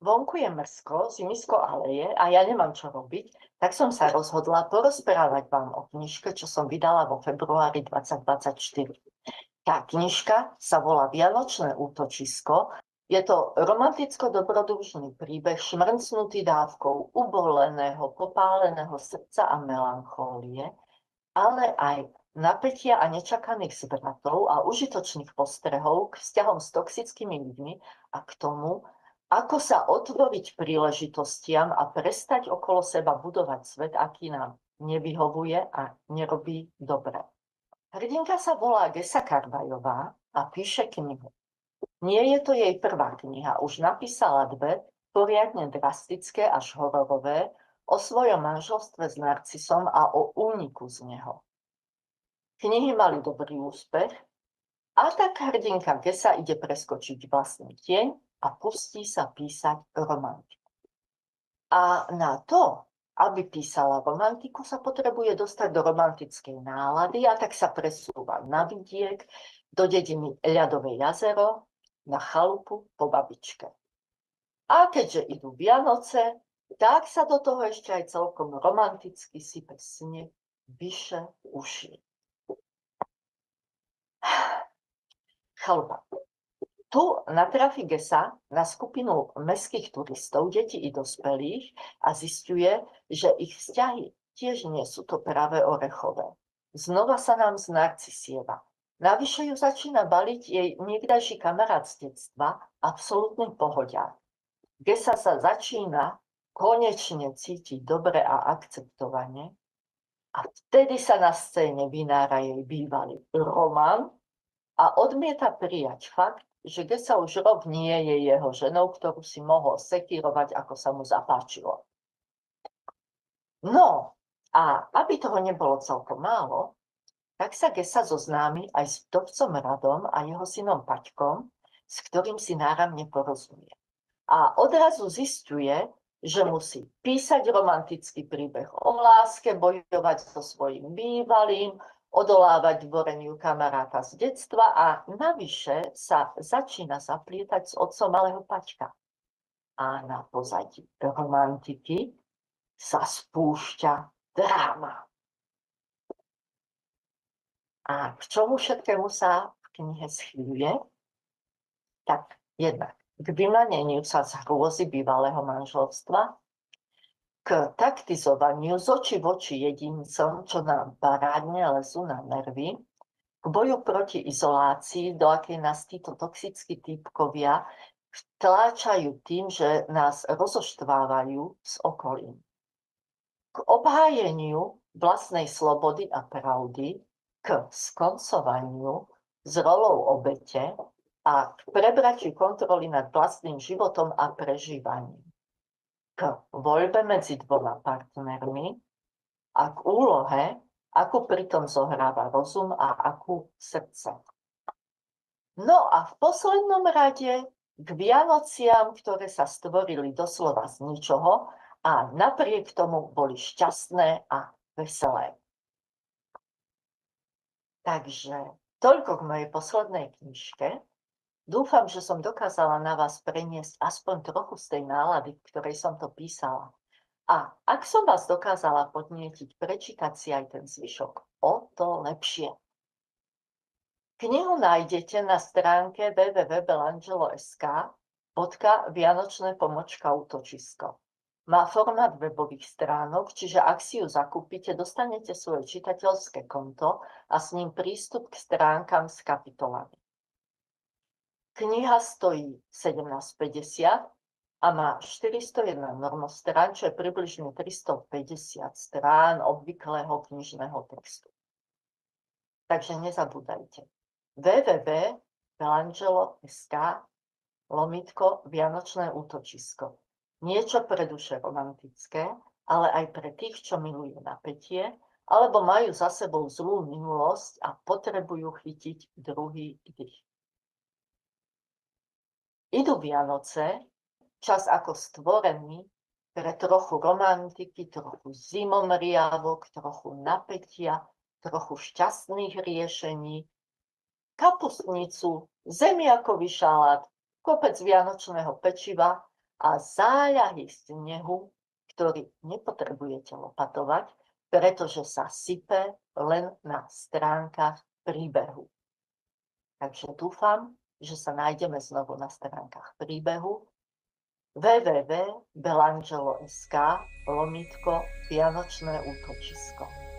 Vonku je mrzko, zimisko ale je a ja nemám čo robiť, tak som sa rozhodla porozprávať vám o knižke, čo som vydala vo februári 2024. Tá knižka sa volá Vianočné útočisko. Je to romanticko-dobrodružný príbeh šmrncnutý dávkou uboleného, popáleného srdca a melanchólie, ale aj napätia a nečakaných zvratov a užitočných postrehov k vzťahom s toxickými ľuďmi a k tomu, ako sa otvoriť príležitostiam a prestať okolo seba budovať svet, aký nám nevyhovuje a nerobí dobre. Hrdinka sa volá Gesa Karbajová a píše knihu. Nie je to jej prvá kniha, už napísala dve, poriadne drastické až hororové, o svojom manželstve s narcisom a o úniku z neho. Knihy mali dobrý úspech a tak hrdinka Gesa ide preskočiť vlastný tieň a pustí sa písať romantiku. A na to, aby písala romantiku, sa potrebuje dostať do romantickej nálady a tak sa presúva na vidiek, do dediny Ľadové jazero, na chalupu po babičke. A keďže idú Vianoce, tak sa do toho ešte aj celkom romanticky sype sneh vyše uší. Chalupa. Tu natrafí Gesa na skupinu mestských turistov, detí i dospelých a zisťuje, že ich vzťahy tiež nie sú to práve orechové. Znova sa nám znarcisieva. Navyše ju začína baliť jej niekdajší kamarát z detstva, absolútny pohodiak. Gesa sa začína konečne cítiť dobre a akceptovane a vtedy sa na scéne vynára jej bývalý Roman a odmieta prijať fakt, že Gesa už rok nie je jeho ženou, ktorú si mohol sekírovať, ako sa mu zapáčilo. No, a aby toho nebolo celkom málo, tak sa Gesa zoznámi aj s vdovcom Radom a jeho synom Paťkom, s ktorým si náramne porozumie. A odrazu zisťuje, že musí písať romantický príbeh o láske, bojovať so svojím bývalým, odolávať dvoreniu kamaráta z detstva a navyše sa začína zaplietať s otcom malého Paťka. A na pozadí romantiky sa spúšťa dráma. A k čomu všetkému sa v knihe schýľuje? Tak jednak k vymaneniu sa z hrôzy bývalého manželstva, k taktizovaniu z očí v oči jedincom, čo nám parádne lezú na nervy, k boju proti izolácii, do akej nás títo toxickí týpkovia vtláčajú tým, že nás rozoštvávajú s okolím. K obhájeniu vlastnej slobody a pravdy, k skoncovaniu s rolou obete a k prebratiu kontroly nad vlastným životom a prežívaním. K voľbe medzi dvoma partnermi a k úlohe, akú pritom zohráva rozum a akú srdce. No a v poslednom rade k Vianociam, ktoré sa stvorili doslova z ničoho a napriek tomu boli šťastné a veselé. Takže toľko k mojej poslednej knižke. Dúfam, že som dokázala na vás preniesť aspoň trochu z tej nálady, v ktorej som to písala. A ak som vás dokázala podnietiť prečítať si aj ten zvyšok, o to lepšie. Knihu nájdete na stránke www.belangelo.sk/vianočné-útočisko. Má formát webových stránok, čiže ak si ju zakúpite, dostanete svoje čitateľské konto a s ním prístup k stránkam s kapitolami. Kniha stojí 17,50 a má 401 normostrán, čo je približne 350 strán obvyklého knižného textu. Takže nezabúdajte. www.belangelo.sk/Vianočné útočisko. Niečo pre duše romantické, ale aj pre tých, čo milujú napätie, alebo majú za sebou zlú minulosť a potrebujú chytiť druhý dých. Idú Vianoce, čas ako stvorený pre trochu romantiky, trochu zimomriavok, trochu napätia, trochu šťastných riešení, kapustnicu, zemiakový šalát, kopec vianočného pečiva a záľahy snehu, ktorý nepotrebujete lopatovať, pretože sa sype len na stránkach príbehu. Takže dúfam, že sa nájdeme znovu na stránkach príbehu www.belangelo.sk / Vianočné útočisko.